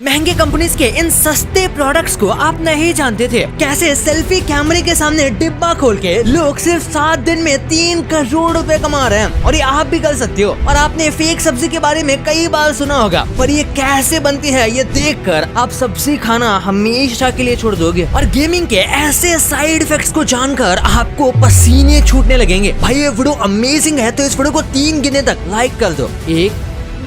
महंगे कंपनीज के इन सस्ते प्रोडक्ट्स को आप नहीं जानते थे। कैसे सेल्फी कैमरे के सामने डिब्बा खोल के लोग सिर्फ 7 दिन में 3 करोड़ रुपए कमा रहे हैं, और ये आप भी कर सकते हो। और आपने फेक सब्जी के बारे में कई बार सुना होगा, पर ये कैसे बनती है ये देखकर आप सब्जी खाना हमेशा के लिए छोड़ दोगे। और गेमिंग के ऐसे साइड इफेक्ट्स को जानकर आपको पसीने छूटने लगेंगे। भाई ये वीडियो अमेजिंग है, तो इस वीडियो को 3 गिने तक लाइक कर दो। 1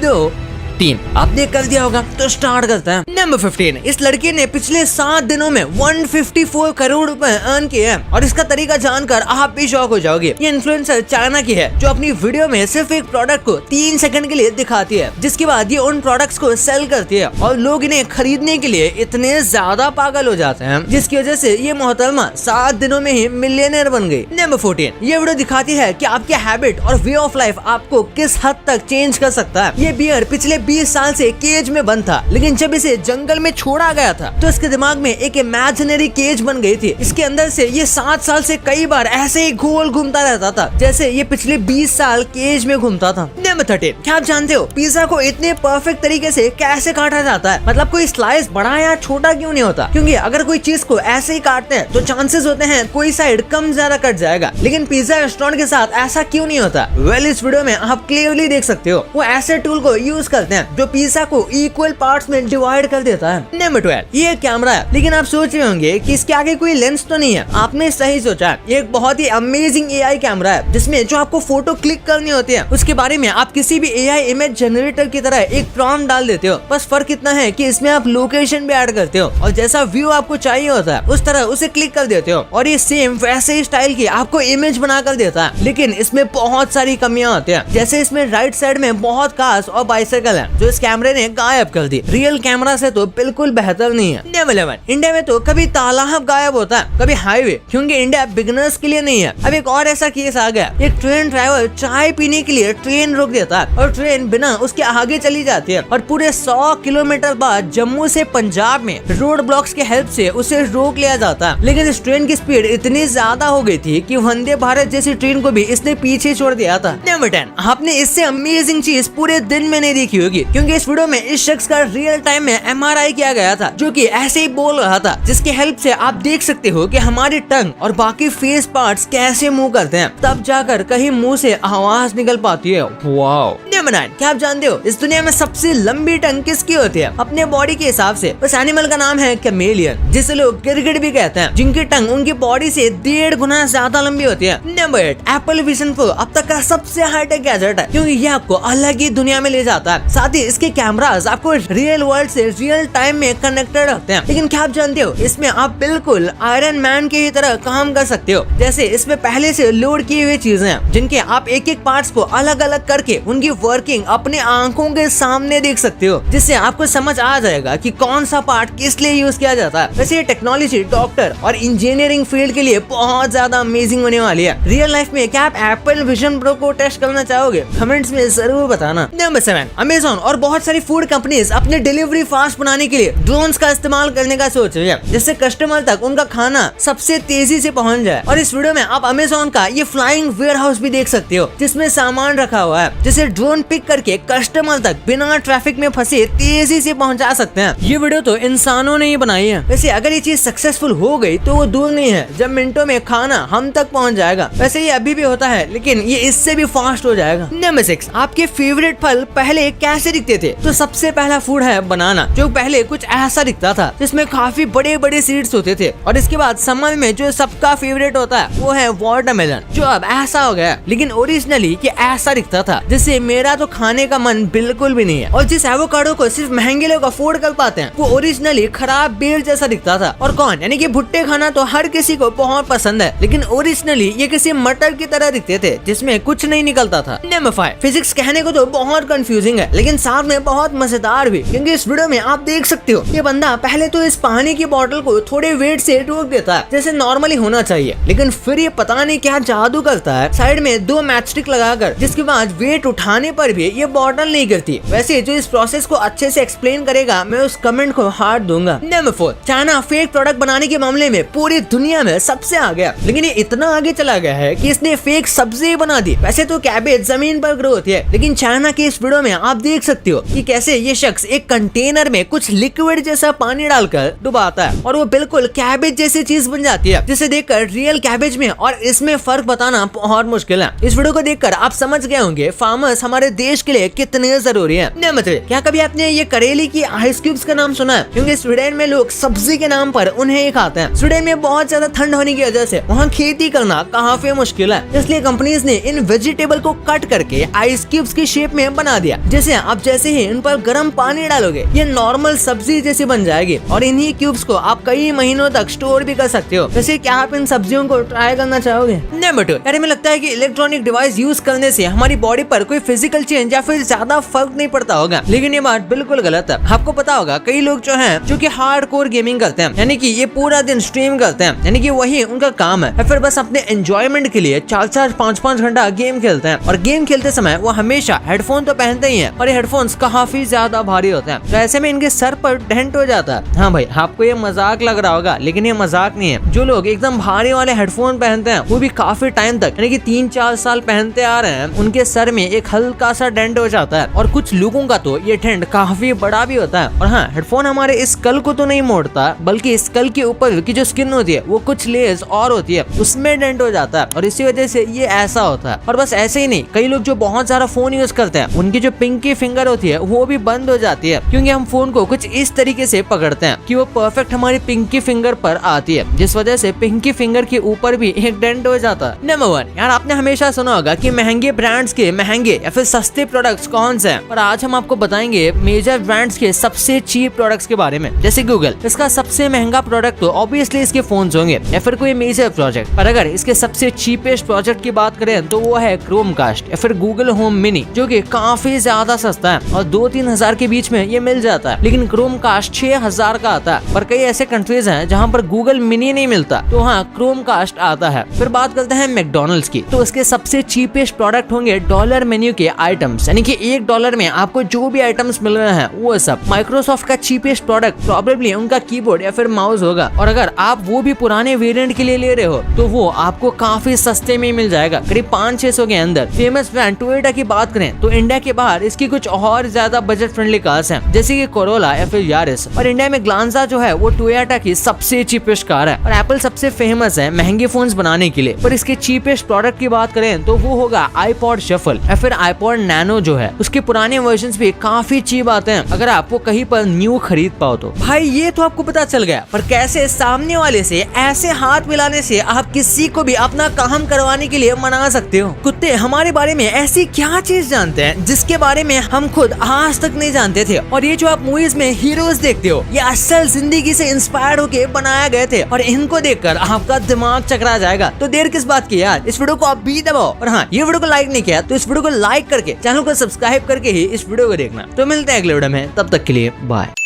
2 3 आपने कर दिया होगा, तो स्टार्ट करते हैं। नंबर 15, इस लड़के ने पिछले 7 दिनों में 154 करोड़ रुपए अर्न किए हैं, और इसका तरीका जानकर आप भी शॉक हो जाओगे। ये इन्फ्लुएंसर चाइना की है, जो अपनी वीडियो में सिर्फ एक प्रोडक्ट को 3 सेकंड के लिए दिखाती है, जिसके बाद ये उन प्रोडक्ट्स को सेल करती है, और लोग इन्हें खरीदने के लिए इतने ज्यादा पागल हो जाते हैं, जिसकी वजह से ये मोहतरमा 7 दिनों में ही मिलियनर बन गई। नंबर 14, ये वीडियो दिखाती है कि आपके हैबिट और वे ऑफ लाइफ आपको किस हद तक चेंज कर सकता है। ये बियर पिछले 20 साल से केज में बंद था, लेकिन जब इसे जंगल में छोड़ा गया था तो इसके दिमाग में एक इमेजिनरी केज बन गई थी। इसके अंदर से ये 7 साल से कई बार ऐसे ही गोल घूमता रहता था, जैसे ये पिछले 20 साल केज में घूमता था। नंबर 13, क्या आप जानते हो पिज्जा को इतने परफेक्ट तरीके से कैसे काटा जाता है? मतलब कोई स्लाइस बड़ा या छोटा क्यों नहीं होता? क्योंकि अगर कोई चीज को ऐसे ही काटते हैं तो चांसेस होते हैं कोई साइड कम ज्यादा कट जाएगा, लेकिन पिज्जा रेस्टोरेंट के साथ ऐसा क्यों नहीं होता? वेल, इस वीडियो में आप क्लियरली देख सकते हो, वो ऐसे टूल को यूज करते हैं जो पिज्जा को इक्वल पार्ट्स में डिवाइड कर देता है। नंबर 12, ये कैमरा है, लेकिन आप सोच रहे होंगे कि इसके आगे कोई लेंस तो नहीं है। आपने सही सोचा, ये एक बहुत ही अमेजिंग एआई कैमरा है, जिसमें जो आपको फोटो क्लिक करनी होती है उसके बारे में आप किसी भी एआई इमेज जनरेटर की तरह एक प्रॉम्प्ट डाल देते हो। बस फर्क इतना है कि इसमें आप लोकेशन भी ऐड करते हो, और जैसा व्यू आपको चाहिए होता है उस तरह उसे क्लिक कर देते हो, और ये सेम वैसे ही स्टाइल की आपको इमेज बना कर देता है। लेकिन इसमें बहुत सारी कमियां होती है, जैसे इसमें राइट साइड में बहुत कार्स और बाइसाइकिल है, जो इस कैमरे ने गायब कर दी। रियल कैमरा से तो बिल्कुल बेहतर नहीं है। नंबर 11, इंडिया में तो कभी तालाब गायब होता है, कभी हाईवे, क्योंकि इंडिया बिगिनर्स के लिए नहीं है। अब एक और ऐसा केस आ गया, एक ट्रेन ड्राइवर चाय पीने के लिए ट्रेन रोक देता है, और ट्रेन बिना उसके आगे चली जाती है, और पूरे 100 किलोमीटर बाद जम्मू से पंजाब में रोड ब्लॉक्स के हेल्प से उसे रोक लिया जाता है। लेकिन इस ट्रेन की स्पीड इतनी ज्यादा हो गई थी कि वंदे भारत जैसी ट्रेन को भी इसने पीछे छोड़ दिया था। नंबर 10, आपने इससे अमेजिंग चीज पूरे दिन में नहीं देखी होगी, क्योंकि इस वीडियो में इस शख्स का रियल टाइम में MRI किया गया था, जो कि ऐसे ही बोल रहा था, जिसके हेल्प से आप देख सकते हो कि हमारी टंग और बाकी फेस पार्ट्स कैसे मूव करते हैं, तब जाकर कहीं मुंह से आवाज निकल पाती है। वाओ। नंबर 9, क्या आप जानते हो इस दुनिया में सबसे लंबी टंग किसकी होती है? अपने बॉडी के हिसाब से उस एनिमल का नाम है कैमेलियन, जिसे लोग गिरगिट भी कहते हैं, जिनकी टंग उनकी बॉडी से 1.5 गुना ज्यादा लंबी होती है। नंबर 8, एप्पल विजन प्रो अब तक का सबसे हाईटेक गैजेट है, क्योंकि ये आपको अलग ही दुनिया में ले जाता है। साथ ही इसके कैमरास आपको रियल वर्ल्ड से रियल टाइम में कनेक्टेड रखते हैं। लेकिन क्या आप जानते हो इसमें आप बिल्कुल आयरन मैन की तरह काम कर सकते हो। जैसे इसमें पहले से लोड की हुई चीजें हैं, जिनके आप एक एक पार्ट्स को अलग अलग करके उनकी वर्किंग अपने आंखों के सामने देख सकते हो, जिससे आपको समझ आ जाएगा कि कौन सा पार्ट किस लिए यूज किया जाता है। वैसे ये टेक्नोलॉजी डॉक्टर और इंजीनियरिंग फील्ड के लिए बहुत ज्यादा अमेजिंग होने वाली है। रियल लाइफ में क्या आप एप्पल विजन प्रो को टेस्ट करना चाहोगे? कमेंट्स में जरूर बताना। नंबर 7, अमेज़न और बहुत सारी फूड कंपनीज अपने डिलीवरी फास्ट बनाने के लिए ड्रोन्स का इस्तेमाल करने का सोच रही है, जिससे कस्टमर तक उनका खाना सबसे तेजी से पहुंच जाए। और इस वीडियो में आप अमेज़न का ये फ्लाइंग वेयर हाउस भी देख सकते हो, जिसमें सामान रखा हुआ है, जिसे ड्रोन पिक करके कस्टमर तक बिना ट्रैफिक में फंसे तेजी से पहुंचा सकते हैं। ये वीडियो तो इंसानों ने ही बनाई है। वैसे अगर ये चीज सक्सेसफुल हो गई तो वो दूर नहीं है जब मिनटों में खाना हम तक पहुंच जाएगा। वैसे ये अभी भी होता है, लेकिन ये इससे भी फास्ट हो जाएगा। नंबर 6, आपके फेवरेट फल पहले कैसे दिखते थे? तो सबसे पहला फूड है बनाना, जो पहले कुछ ऐसा दिखता था, जिसमें काफी बड़े बड़े सीड्स होते थे। और इसके बाद समर में जो सबका फेवरेट होता है वो है वाटरमेलन, जो अब ऐसा हो गया। लेकिन ओरिजिनली ये ऐसा दिखता था, जिससे मेरा तो खाने का मन बिल्कुल भी नहीं है। और जिस एवोकाडो को सिर्फ महंगे लोग अफोर्ड कर पाते हैं, वो ओरिजिनली खराब बेल जैसा दिखता था। और कौन, यानी कि भुट्टे खाना तो हर किसी को बहुत पसंद है, लेकिन ओरिजिनली ये किसी मटर की तरह दिखते थे, जिसमें कुछ नहीं निकलता था। नंबर 5, फिजिक्स कहने को तो बहुत कंफ्यूजिंग है, लेकिन साथ में बहुत मजेदार भी, क्योंकि इस वीडियो में आप देख सकते हो ये बंदा पहले तो इस पानी की बोतल को थोड़े वेट से रोक देता है, जैसे नॉर्मली होना चाहिए, लेकिन फिर ये पता नहीं क्या जादू करता है, साइड में 2 मैचस्टिक लगाकर, जिसके बाद वेट उठाने पर पर भी ये बॉटल नहीं करती। वैसे जो इस प्रोसेस को अच्छे से एक्सप्लेन करेगा मैं उस कमेंट को हार्ट दूंगा। नंबर 4, चाइना फेक प्रोडक्ट बनाने के मामले में पूरी दुनिया में सबसे आगे है, लेकिन ये इतना आगे चला गया है कि इसने फेक सब्जी बना दी। वैसे तो कैबेज जमीन पर ग्रो होती है, लेकिन चाइना के इस वीडियो में आप देख सकते हो कि कैसे ये शख्स एक कंटेनर में कुछ लिक्विड जैसा पानी डालकर डुबाता है और वो बिल्कुल कैबेज जैसी चीज बन जाती है, जिसे देखकर रियल कैबेज में और इसमें फर्क बताना बहुत मुश्किल है। इस वीडियो को देखकर आप समझ गए होंगे फार्मर्स हमारे देश के लिए कितने जरूरी है। नंबर 3, क्या कभी आपने ये करेली की आइस क्यूब्स का नाम सुना है? क्योंकि स्वीडन में लोग सब्जी के नाम पर उन्हें ही खाते हैं। स्वीडन में बहुत ज्यादा ठंड होने की वजह से वहाँ खेती करना काफी मुश्किल है, इसलिए कंपनीज ने इन वेजिटेबल को कट करके आइस क्यूब्स की शेप में बना दिया। जैसे आप जैसे ही इन पर गर्म पानी डालोगे ये नॉर्मल सब्जी जैसी बन जाएगी और इन्हीं क्यूब्स को आप कई महीनों तक स्टोर भी कर सकते हो। वैसे क्या आप इन सब्जियों को ट्राई करना चाहोगे? नंबर 2, यार हमें लगता है कि इलेक्ट्रॉनिक डिवाइस यूज करने से हमारी बॉडी पर कोई फिजिकल चेंज या फिर ज्यादा फर्क नहीं पड़ता होगा, लेकिन ये बात बिल्कुल गलत है। आपको पता होगा कई लोग जो कि हार्डकोर गेमिंग करते हैं, यानी कि ये पूरा दिन स्ट्रीम करते हैं, यानी कि वही उनका काम है, फिर बस अपने एंजॉयमेंट के लिए 4-4, 5-5 घंटा गेम खेलते हैं और गेम खेलते समय वो हमेशा हेडफोन तो पहनते ही हैं और ये हेडफोन्स काफी ज्यादा भारी होते हैं, तो ऐसे में इनके सर पर डेंट हो जाता है। हाँ भाई, आपको ये मजाक लग रहा होगा, लेकिन ये मजाक नहीं है। जो लोग एकदम भारी वाले हेडफोन पहनते हैं वो भी काफी टाइम तक यानी कि 3-4 साल पहनते आ रहे हैं, उनके सर में एक हल्का सा डेंट हो जाता है और कुछ लोगों का तो ये डेंट काफी बड़ा भी होता है। और हाँ, हेडफोन हमारे स्कल को तो नहीं मोड़ता, बल्कि स्कल के ऊपर की जो स्किन होती है वो कुछ लेयर्स और होती है, उसमें डेंट हो जाता है और इसी वजह से ये ऐसा होता है। और बस ऐसे ही नहीं, कई लोग जो बहुत सारा फोन यूज करते हैं उनकी जो पिंकी फिंगर होती है वो भी बंद हो जाती है, क्योंकि हम फोन को कुछ इस तरीके से पकड़ते हैं कि वो परफेक्ट हमारी पिंकी फिंगर पर आती है, जिस वजह से पिंकी फिंगर के ऊपर भी एक डेंट हो जाता है। नंबर 1, यार आपने हमेशा सुना होगा कि महंगे ब्रांड्स के महंगे या फिर सस्ते प्रोडक्ट्स कौन से हैं, और आज हम आपको बताएंगे मेजर ब्रांड्स के सबसे चीप प्रोडक्ट्स के बारे में। जैसे गूगल, इसका सबसे महंगा प्रोडक्ट तो ऑब्वियसली इसके फोन्स होंगे या फिर कोई मेजर प्रोजेक्ट, पर अगर इसके सबसे चीपेस्ट प्रोजेक्ट की बात करें तो वो है क्रोमकास्ट या फिर गूगल होम मिनी, जो कि काफी ज्यादा सस्ता है और 2-3 हजार के बीच में ये मिल जाता है, लेकिन क्रोमकास्ट 6,000 का आता है। पर कई ऐसे कंट्रीज हैं जहाँ पर गूगल मिनी नहीं मिलता, तो हाँ क्रोमकास्ट आता है। फिर बात करते हैं मैकडॉनल्ड्स की, तो इसके सबसे चीपेस्ट प्रोडक्ट होंगे डॉलर मेन्यू के आइटम्स, यानी कि $1 में आपको जो भी आइटम्स मिल रहे हैं वो सब। माइक्रोसॉफ्ट का चीपेस्ट प्रोडक्ट प्रोबेबली उनका कीबोर्ड या फिर माउस होगा, और अगर आप वो भी पुराने वेरिएंट के लिए ले रहे हो तो वो आपको काफी सस्ते में मिल जाएगा, करीब 500-600 के अंदर। फेमस ब्रांड टोयोटा की बात करें तो इंडिया के बाहर इसकी कुछ और ज्यादा बजट फ्रेंडली कार्स हैं, जैसे कि कोरोला या फिर यारिस, और इंडिया में ग्लांजा जो है वो टोयोटा की सबसे चीपेस्ट कार है। और एप्पल सबसे फेमस है महंगे फोन्स बनाने के लिए, पर इसके चीपेस्ट प्रोडक्ट की बात करें तो वो होगा आईपॉड शफल या फिर आईपॉड नैनो जो है, उसके पुराने वर्जन्स भी काफी चीप आते हैं अगर आपको कहीं पर न्यू खरीद पाओ तो। भाई ये तो आपको पता चल गया, पर कैसे सामने वाले से ऐसे हाथ मिलाने से आप किसी को भी अपना काम करवाने के लिए मना सकते हो। कुत्ते हमारे बारे में ऐसी क्या चीज जानते हैं जिसके बारे में हम खुद आज तक नहीं जानते थे, और ये जो आप मूवीज में हीरोज देखते हो ये असल जिंदगी से इंस्पायर्ड होके बनाया गए थे, और इनको देखकर आपका दिमाग चकरा जाएगा। तो देर किस बात की यार, इस वीडियो को आप भी दबाओ, और हाँ ये वीडियो को लाइक नहीं किया तो इस वीडियो को लाइक करके चैनल को सब्सक्राइब करके ही इस वीडियो को देखना। तो मिलते हैं अगले वीडियो में, तब तक के लिए बाय।